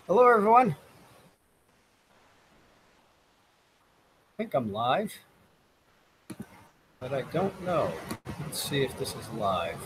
Hello, everyone. I think I'm live, but I don't know. Let's see if this is live.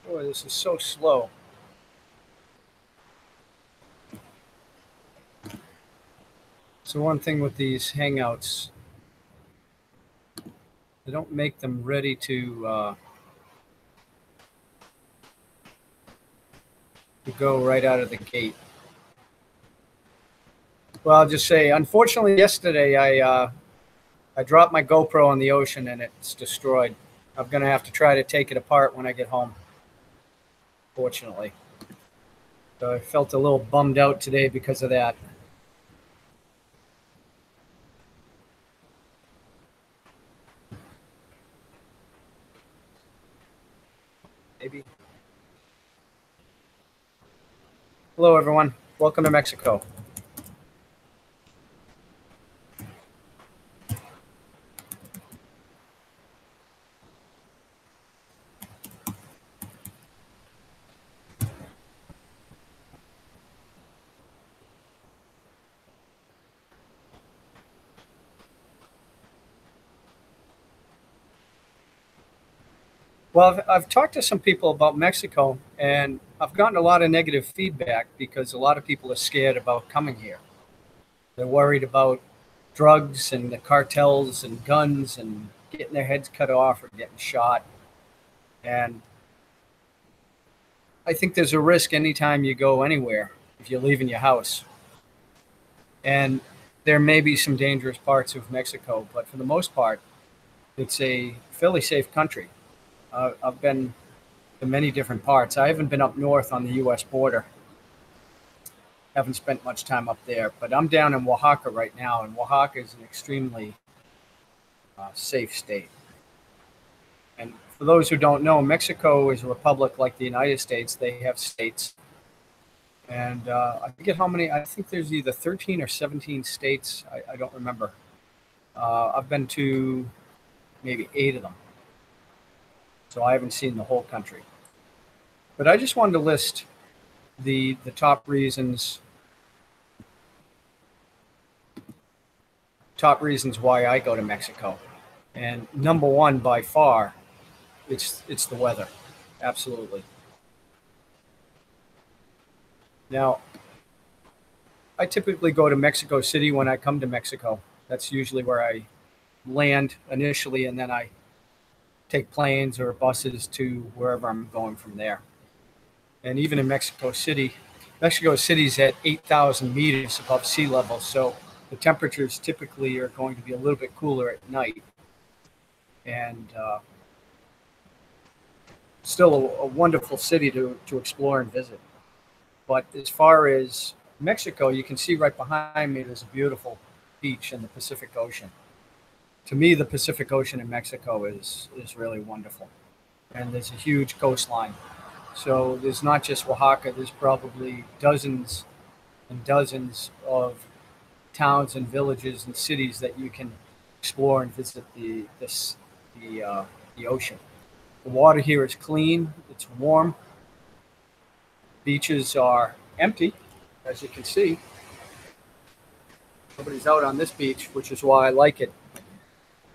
Boy, this is so slow. So one thing with these Hangouts, they don't make them ready to go right out of the gate. Well, I'll just say, unfortunately, yesterday I dropped my GoPro in the ocean and it's destroyed. I'm going to have to try to take it apart when I get home, fortunately. So I felt a little bummed out today because of that. Maybe. Hello, everyone. Welcome to Mexico. Well, I've talked to some people about Mexico, and I've gotten a lot of negative feedback because a lot of people are scared about coming here. They're worried about drugs and the cartels and guns and getting their heads cut off or getting shot. And I think there's a risk anytime you go anywhere if you're leaving your house. And there may be some dangerous parts of Mexico, but for the most part, it's a fairly safe country. I've been to many different parts. I haven't been up north on the U.S. border. Haven't spent much time up there, but I'm down in Oaxaca right now, and Oaxaca is an extremely safe state. And for those who don't know, Mexico is a republic like the United States. They have states, and I forget how many. I think there's either 13 or 17 states. I don't remember. I've been to maybe 8 of them, so I haven't seen the whole country. But I just wanted to list the top reasons why I go to Mexico. And number one by far, it's the weather. Absolutely. Now, I typically go to Mexico City when I come to Mexico. That's usually where I land initially, and then I take planes or buses to wherever I'm going from there. And even in Mexico City's at 8,000 meters above sea level, so the temperatures typically are going to be a little bit cooler at night. And still a wonderful city to explore and visit. But as far as Mexico, you can see right behind me, there's a beautiful beach in the Pacific Ocean. To me, the Pacific Ocean in Mexico is really wonderful. And there's a huge coastline. So there's not just Oaxaca, there's probably dozens and dozens of towns and villages and cities that you can explore and visit the ocean. The water here is clean, it's warm. Beaches are empty, as you can see. Nobody's out on this beach, which is why I like it.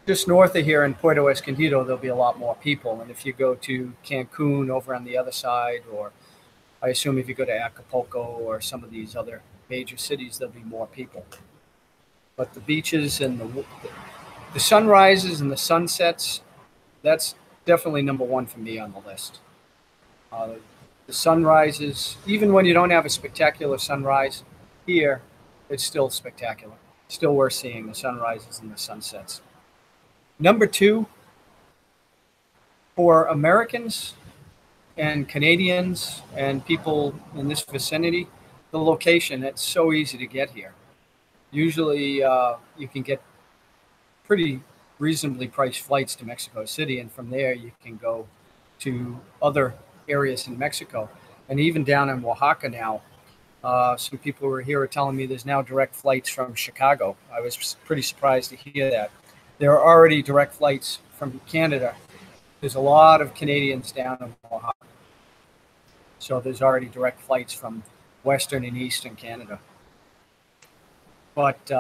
Just north of here in Puerto Escondido, there'll be a lot more people. And if you go to Cancun over on the other side, or I assume if you go to Acapulco or some of these other major cities, there'll be more people. But the beaches and the sunrises and the sunsets, that's definitely number one for me on the list. The sunrises, even when you don't have a spectacular sunrise here, it's still spectacular. Still worth seeing the sunrises and the sunsets. Number two, for Americans and Canadians and people in this vicinity, the location, it's so easy to get here. Usually you can get pretty reasonably priced flights to Mexico City, and from there you can go to other areas in Mexico. And even down in Oaxaca now, some people who were here are telling me there's now direct flights from Chicago. I was pretty surprised to hear that. There are already direct flights from Canada. There's a lot of Canadians down in Oaxaca. So there's already direct flights from Western and Eastern Canada. But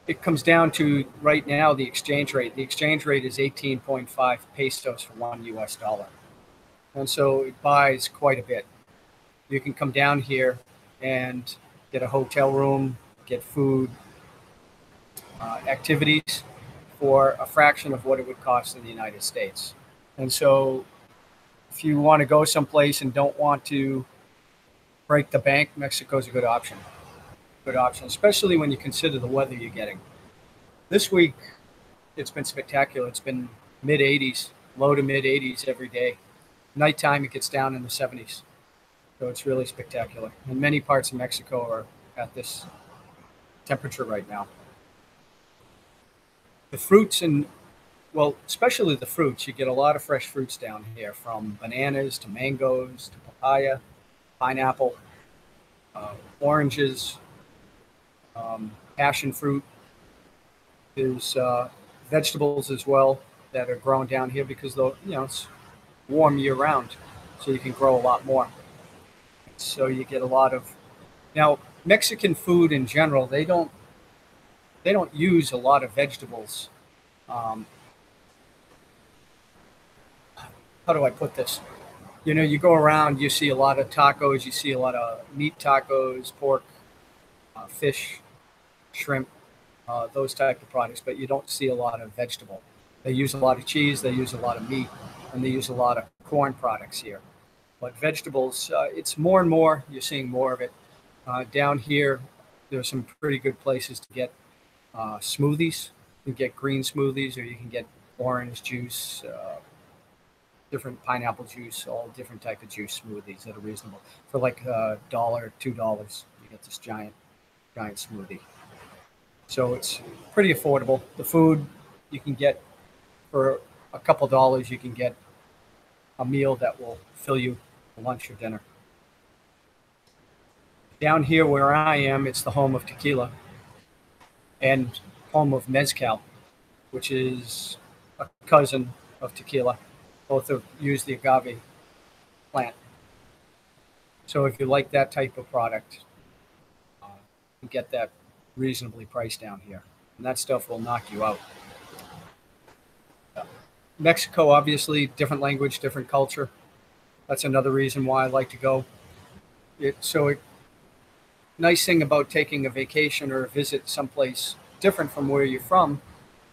it comes down to right now the exchange rate. The exchange rate is 18.5 pesos for $1. And so it buys quite a bit. You can come down here and get a hotel room, get food, activities for a fraction of what it would cost in the United States. And so if you want to go someplace and don't want to break the bank, Mexico's a good option. Good option, especially when you consider the weather you're getting. This week, it's been spectacular. It's been mid 80s, low to mid 80s every day. Nighttime, it gets down in the 70s. So it's really spectacular. And many parts of Mexico are at this temperature right now. The fruits and, well, especially the fruits, you get a lot of fresh fruits down here, from bananas to mangoes to papaya, pineapple, oranges, passion fruit. There's vegetables as well that are grown down here because it's warm year round, so you can grow a lot more. So you get a lot of, now Mexican food in general, they don't use a lot of vegetables. How do I put this? You go around, you see a lot of tacos, you see a lot of meat tacos, pork, fish, shrimp, those type of products, but you don't see a lot of vegetable. They use a lot of cheese, they use a lot of meat, and they use a lot of corn products here. But vegetables, it's more and more, you're seeing more of it. Down here, there's some pretty good places to get smoothies. You can get green smoothies, or you can get orange juice, different pineapple juice, all different type of juice smoothies that are reasonable. For like $1, $2, you get this giant smoothie. So it's pretty affordable. The food you can get for a couple dollars, you can get a meal that will fill you for lunch or dinner. Down here where I am, it's the home of tequila and home of mezcal, which is a cousin of tequila. Both have used the agave plant. So if you like that type of product, you get that reasonably priced down here. And that stuff will knock you out. Mexico, obviously, different language, different culture. That's another reason why I like to go. Nice thing about taking a vacation or a visit someplace different from where you're from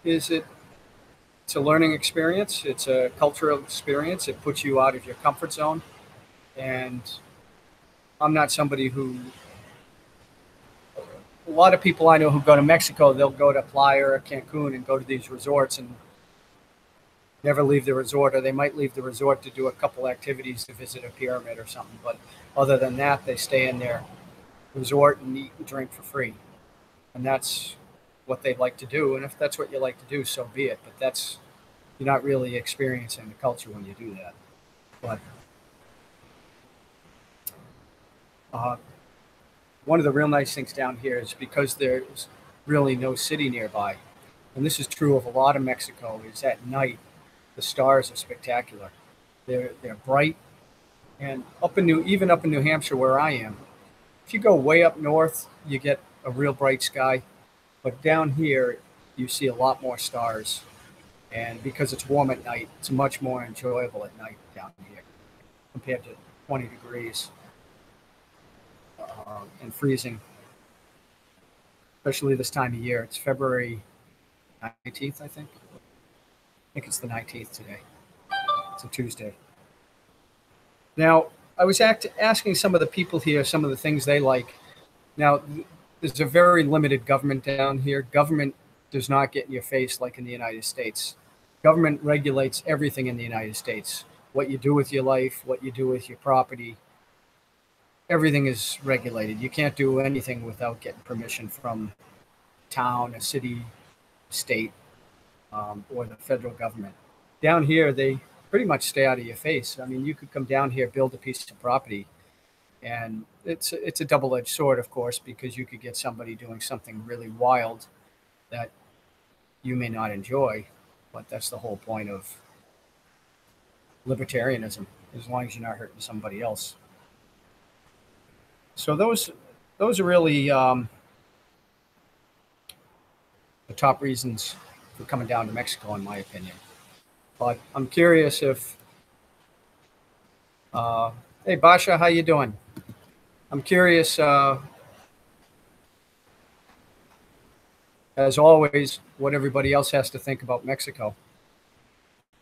is it's a learning experience. It's a cultural experience. It puts you out of your comfort zone. And I'm not somebody a lot of people I know who go to Mexico, they'll go to Playa or Cancun and go to these resorts and never leave the resort, or they might leave the resort to do a couple activities to visit a pyramid or something. But other than that, they stay in their resort and eat and drink for free. And that's what they'd like to do. And if that's what you like to do, so be it. But you're not really experiencing the culture when you do that. But one of the real nice things down here is because there's really no city nearby, and this is true of a lot of Mexico, is at night the stars are spectacular. They're bright, and even up in New Hampshire where I am, if you go way up north, you get a real bright sky, but down here you see a lot more stars, and because it's warm at night, it's much more enjoyable at night down here compared to 20 degrees. And freezing, especially this time of year. It's February 19th, I think. I think it's the 19th today. It's a Tuesday. Now, I was asking some of the people here some of the things they like. Now, there's a very limited government down here. Government does not get in your face like in the United States. Government regulates everything in the United States. What you do with your life, what you do with your property, everything is regulated. You can't do anything without getting permission from town, a city, state, or the federal government. Down here, they pretty much stay out of your face. I mean, you could come down here, build a piece of property, and it's a double-edged sword, of course, because you could get somebody doing something really wild that you may not enjoy, but that's the whole point of libertarianism, as long as you're not hurting somebody else. So those are really the top reasons for coming down to Mexico, in my opinion. But I'm curious if, hey Basha, how you doing? I'm curious, as always, what everybody else has to think about Mexico.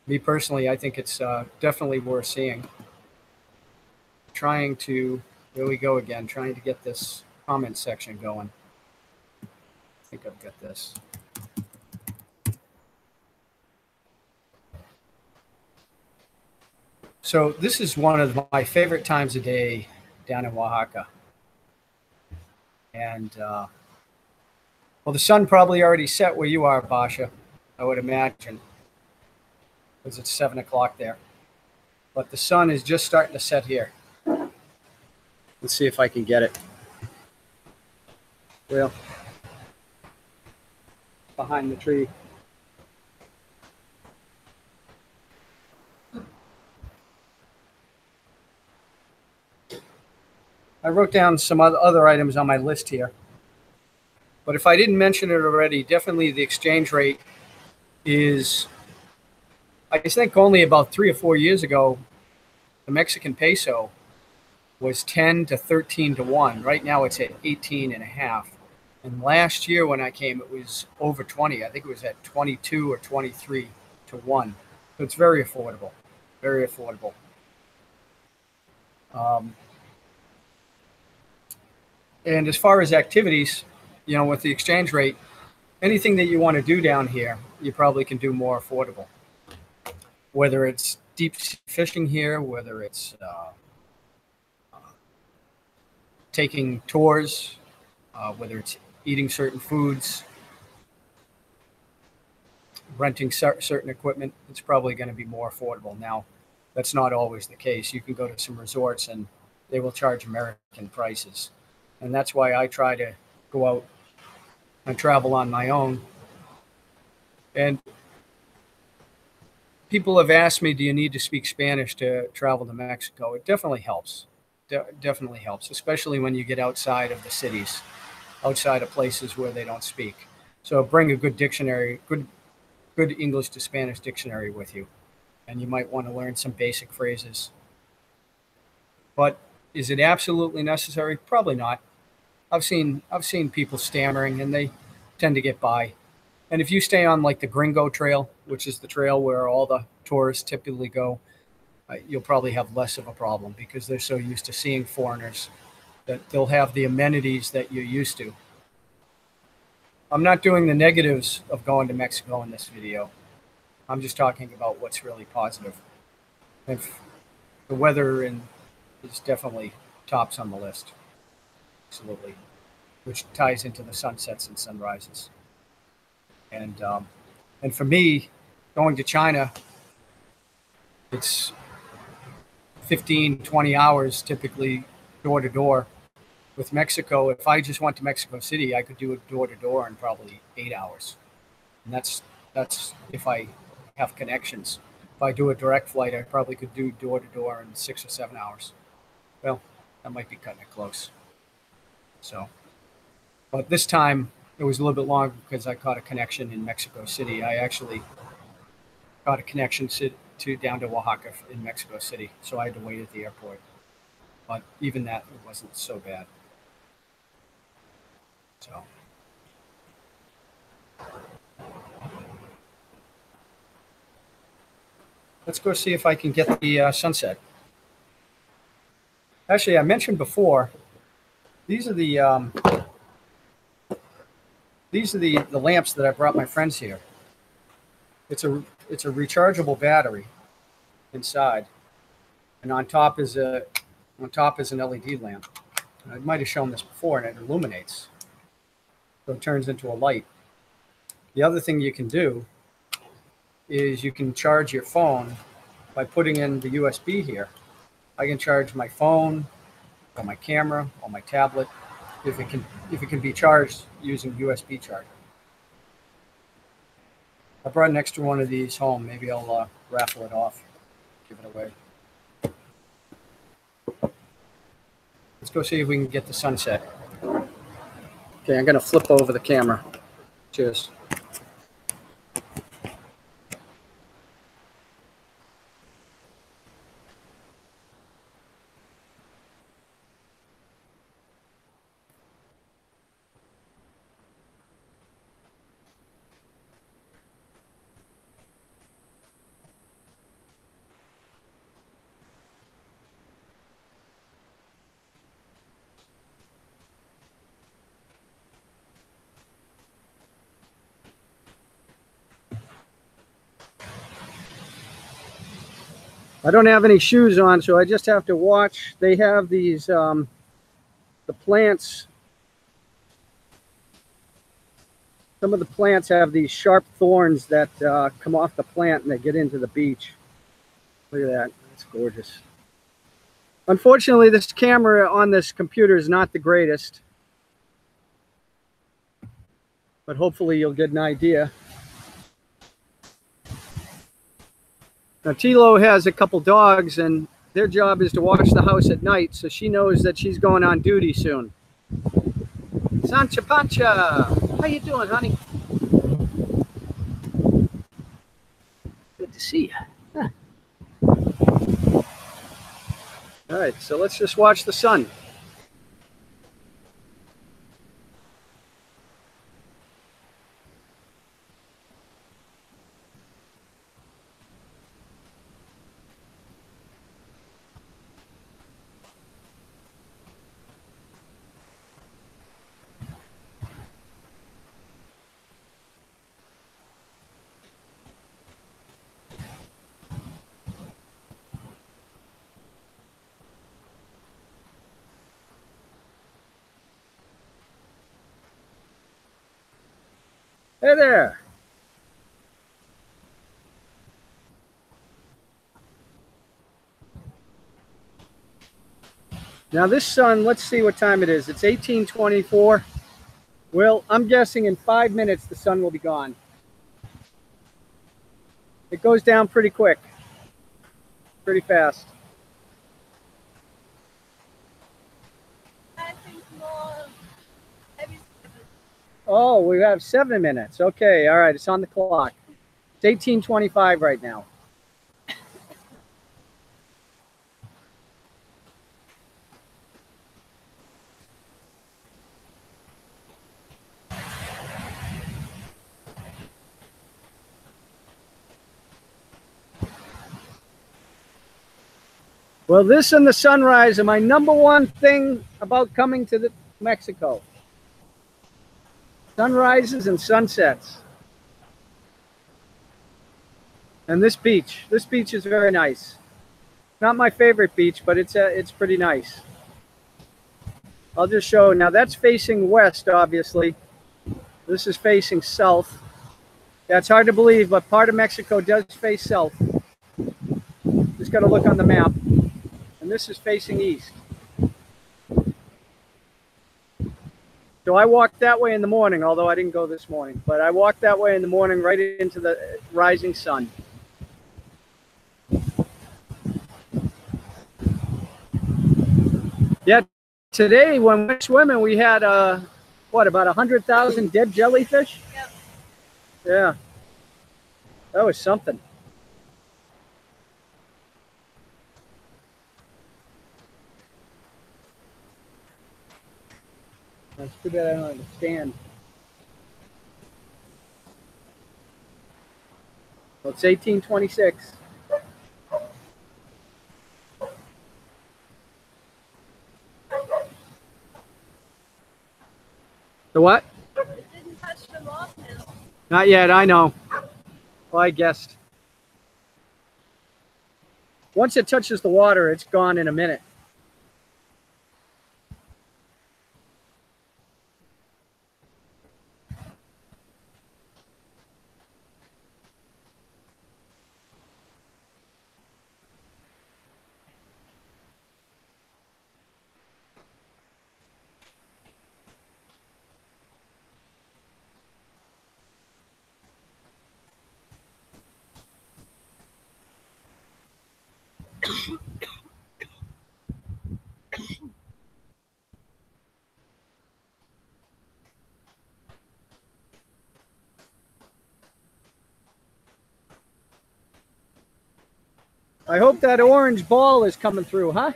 Me personally, I think it's definitely worth seeing. Trying to, there we go again, trying to get this comment section going. I think I've got this. So this is one of my favorite times of day down in Oaxaca. And, well, the sun probably already set where you are, Basha, I would imagine, because it's 7 o'clock there. But the sun is just starting to set here. Let's see if I can get it. Well, behind the tree. I wrote down some other items on my list here. But if I didn't mention it already, definitely the exchange rate is, I think only about 3 or 4 years ago, the Mexican peso was 10 to 13 to 1. Right now it's at 18 and a half. And last year when I came, it was over 20. I think it was at 22 or 23 to 1. So it's very affordable, very affordable. And as far as activities, you know, with the exchange rate, anything that you want to do down here, you probably can do more affordable. Whether it's deep sea fishing here, whether it's taking tours, whether it's eating certain foods, renting certain equipment, it's probably going to be more affordable. Now, that's not always the case. You can go to some resorts and they will charge American prices. And that's why I try to go out and travel on my own. And people have asked me, do you need to speak Spanish to travel to Mexico? It definitely helps. Definitely helps, especially when you get outside of the cities, outside of places where they don't speak. So bring a good dictionary, good English to Spanish dictionary with you. And you might want to learn some basic phrases. But is it absolutely necessary? Probably not. I've seen people stammering and they tend to get by. And if you stay on like the Gringo Trail, which is the trail where all the tourists typically go, you'll probably have less of a problem because they're so used to seeing foreigners that they'll have the amenities that you're used to. I'm not doing the negatives of going to Mexico in this video. I'm just talking about what's really positive. If the weather is definitely tops on the list. Absolutely. Which ties into the sunsets and sunrises. And for me, going to China, it's 15, 20 hours typically door to door. With Mexico, if I just went to Mexico City, I could do it door to door in probably 8 hours. And that's if I have connections. If I do a direct flight, I probably could do door to door in 6 or 7 hours. Well, that might be cutting it close. So, but this time it was a little bit longer because I caught a connection in Mexico City. I actually got a connection to down to Oaxaca in Mexico City, so I had to wait at the airport. But even that, it wasn't so bad. So, let's go see if I can get the sunset. Actually, I mentioned before, these are the lamps that I brought my friends here. It's a rechargeable battery inside, and on top is an LED lamp. I might have shown this before, and it illuminates, so it turns into a light. The other thing you can do is you can charge your phone by putting in the USB here. I can charge my phone or my camera or my tablet if it can be charged using USB charger. I brought an extra one of these home. Maybe I'll raffle it off, give it away. Let's go see if we can get the sunset. Okay, I'm gonna flip over the camera. Cheers. I don't have any shoes on, so I just have to watch. They have these, the plants. Some of the plants have these sharp thorns that come off the plant and they get into the beach. Look at that. That's gorgeous. Unfortunately, this camera on this computer is not the greatest, but hopefully you'll get an idea. Now, Tilo has a couple dogs, and their job is to watch the house at night, so she knows that she's going on duty soon. Sancha Pancha, how you doing, honey? Good to see you. Huh. All right, so let's just watch the sun. Hey there. Now this sun, let's see what time it is. It's 18:24. Well, I'm guessing in 5 minutes the sun will be gone. It goes down pretty quick, pretty fast. I think more. Oh, we have 7 minutes. Okay, all right, it's on the clock. It's 18:25 right now. Well, this and the sunrise are my #1 thing about coming to Mexico. Sunrises and sunsets. And this beach is very nice. Not my favorite beach, but it's pretty nice. I'll just show. Now that's facing west, obviously. This is facing south. That's hard to believe, but part of Mexico does face south. Just got to look on the map. And this is facing east. So I walked that way in the morning, although I didn't go this morning. But I walked that way in the morning right into the rising sun. Yeah, today when we went swimming, we had, what, about 100,000 dead jellyfish? Yep. Yeah. That was something. That's too bad I don't understand. Well, it's 18:26. The what? It didn't touch the water. Not yet, I know. Well, I guessed. Once it touches the water, it's gone in a minute. I hope that orange ball is coming through, huh?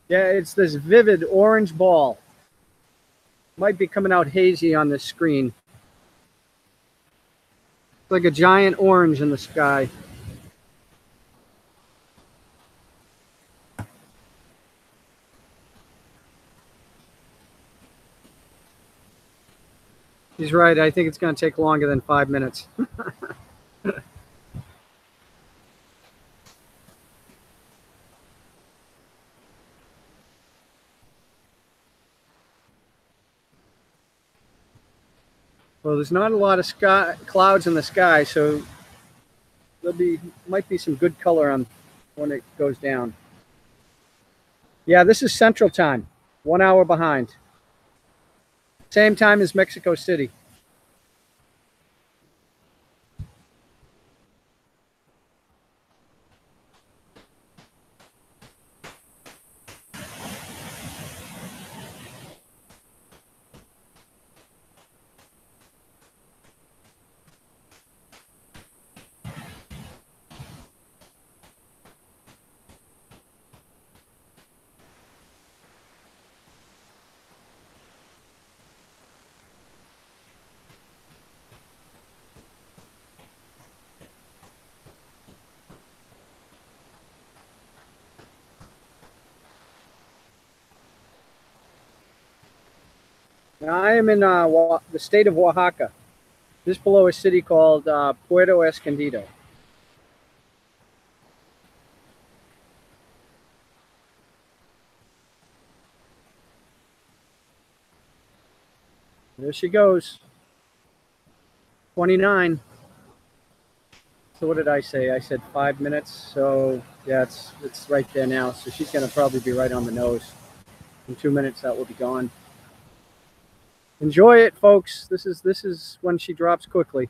Yeah, it's this vivid orange ball. Might be coming out hazy on the screen. It's like a giant orange in the sky. He's right. I think it's going to take longer than 5 minutes. Well, there's not a lot of clouds in the sky, so might be some good color on when it goes down. Yeah, this is Central Time, 1 hour behind. Same time as Mexico City. Now, I am in the state of Oaxaca, just below a city called Puerto Escondido. There she goes. 29. So what did I say? I said 5 minutes. So yeah, it's right there now. So she's going to probably be right on the nose. In 2 minutes, that will be gone. Enjoy it, folks. This is when she drops quickly.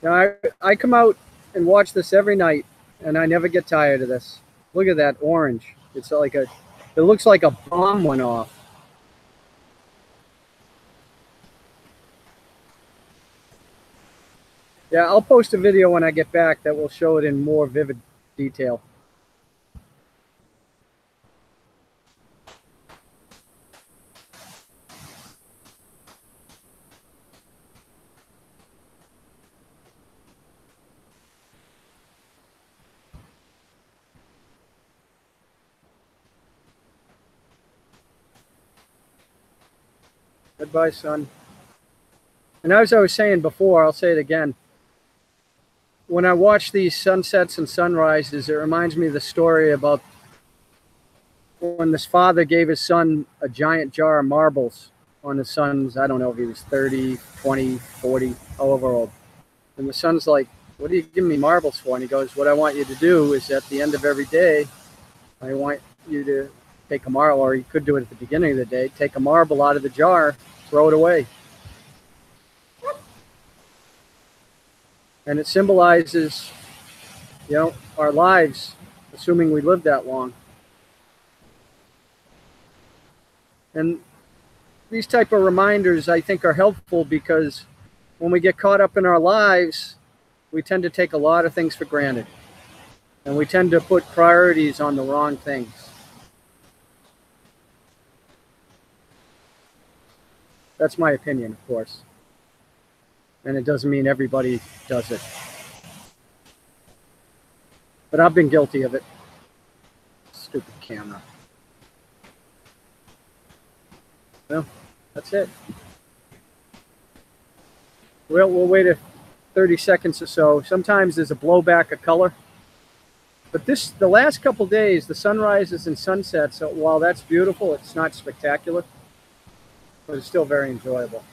Now, I come out and watch this every night, and I never get tired of this. Look at that orange. It's like it looks like a bomb went off. Yeah, I'll post a video when I get back that will show it in more vivid detail. Goodbye, son. And as I was saying before, I'll say it again. When I watch these sunsets and sunrises, it reminds me of the story about when this father gave his son a giant jar of marbles on his son's, I don't know if he was 30, 20, 40, however old. And the son's like, what are you giving me marbles for? And he goes, what I want you to do is at the end of every day, I want you to take a marble, or you could do it at the beginning of the day, take a marble out of the jar, throw it away. And it symbolizes, you know, our lives, assuming we live that long. And these type of reminders, I think, are helpful because when we get caught up in our lives, we tend to take a lot of things for granted. And we tend to put priorities on the wrong things. That's my opinion, of course. And it doesn't mean everybody does it. But I've been guilty of it. Stupid camera. Well, that's it. We'll wait 30 seconds or so. Sometimes there's a blowback of color. But the last couple days, the sunrises and sunsets, while that's beautiful, it's not spectacular. But it's still very enjoyable.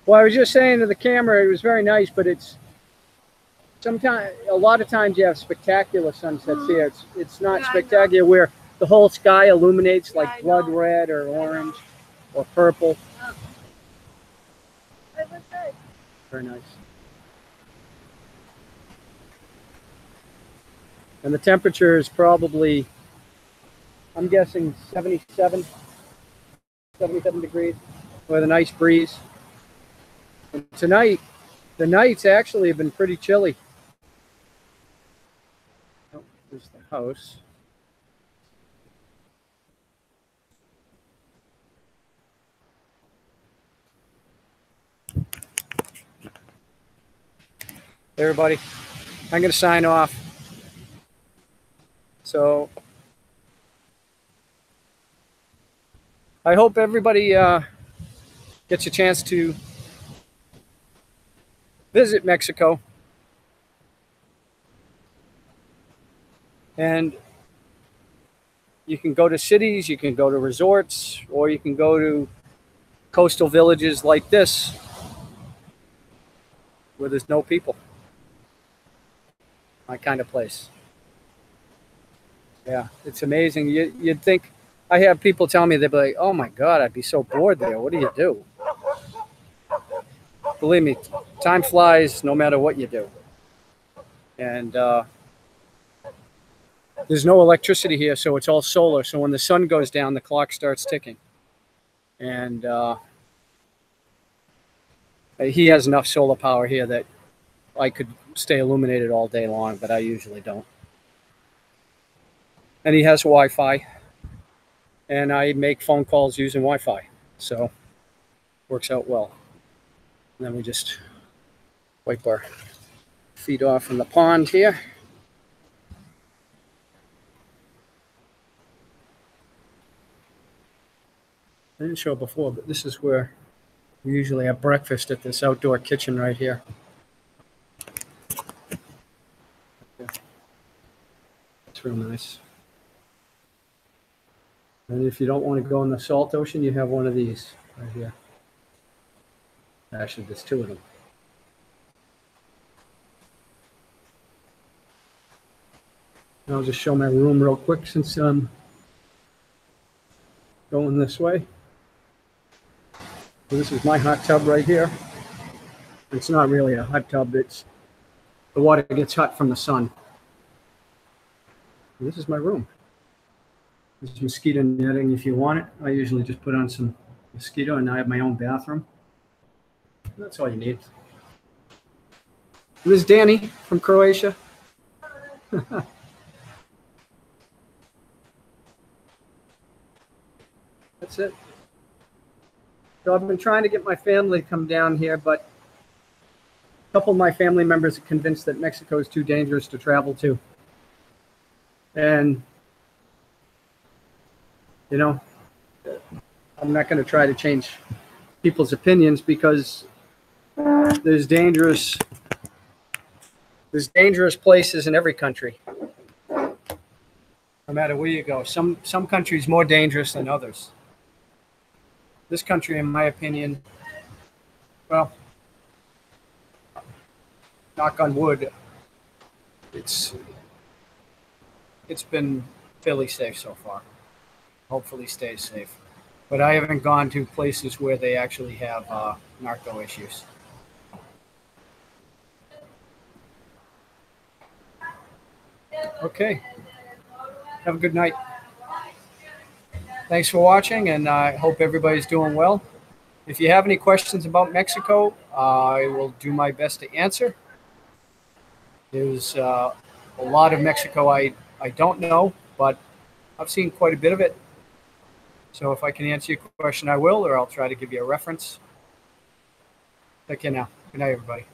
Well, I was just saying to the camera, it was very nice, but it's sometimes, a lot of times you have spectacular sunsets here. It's not spectacular where the whole sky illuminates like blood red or orange or purple. Very nice. And the temperature is probably, I'm guessing 77 degrees with a nice breeze. And tonight, the nights actually have been pretty chilly. Oh, there's the house. Hey everybody, I'm going to sign off. So I hope everybody gets a chance to visit Mexico. And you can go to cities, you can go to resorts, or you can go to coastal villages like this where there's no people. My kind of place. Yeah, it's amazing. You'd think, I have people tell me, they'd be like, oh my God, I'd be so bored there. What do you do? Believe me, time flies no matter what you do. And there's no electricity here, so it's all solar. So when the sun goes down, the clock starts ticking. And he has enough solar power here that I could stay illuminated all day long, but I usually don't. And he has Wi-Fi. And I make phone calls using Wi-Fi. So works out well. And then we just wipe our feet off in the pond here. I didn't show it before, but this is where we usually have breakfast at this outdoor kitchen right here. It's real nice. And if you don't want to go in the salt ocean, you have one of these right here. Actually, there's two of them. And I'll just show my room real quick since I'm going this way. So this is my hot tub right here. It's not really a hot tub. It's the water gets hot from the sun. And this is my room. There's mosquito netting if you want it. I usually just put on some mosquito, and I have my own bathroom. That's all you need. This is Danny from Croatia. That's it. So I've been trying to get my family to come down here, but a couple of my family members are convinced that Mexico is too dangerous to travel to. And, you know, I'm not going to try to change people's opinions because there's dangerous places in every country. No matter where you go. Some countries more dangerous than others. This country, in my opinion, Well, knock on wood, it's been fairly safe so far. Hopefully stays safe. But I haven't gone to places where they actually have narco issues. Okay. Have a good night. Thanks for watching, and I hope everybody's doing well. If you have any questions about Mexico, I will do my best to answer. There's a lot of Mexico I don't know, but I've seen quite a bit of it. So if I can answer your question, I will, or I'll try to give you a reference. Take care now. Good night, everybody.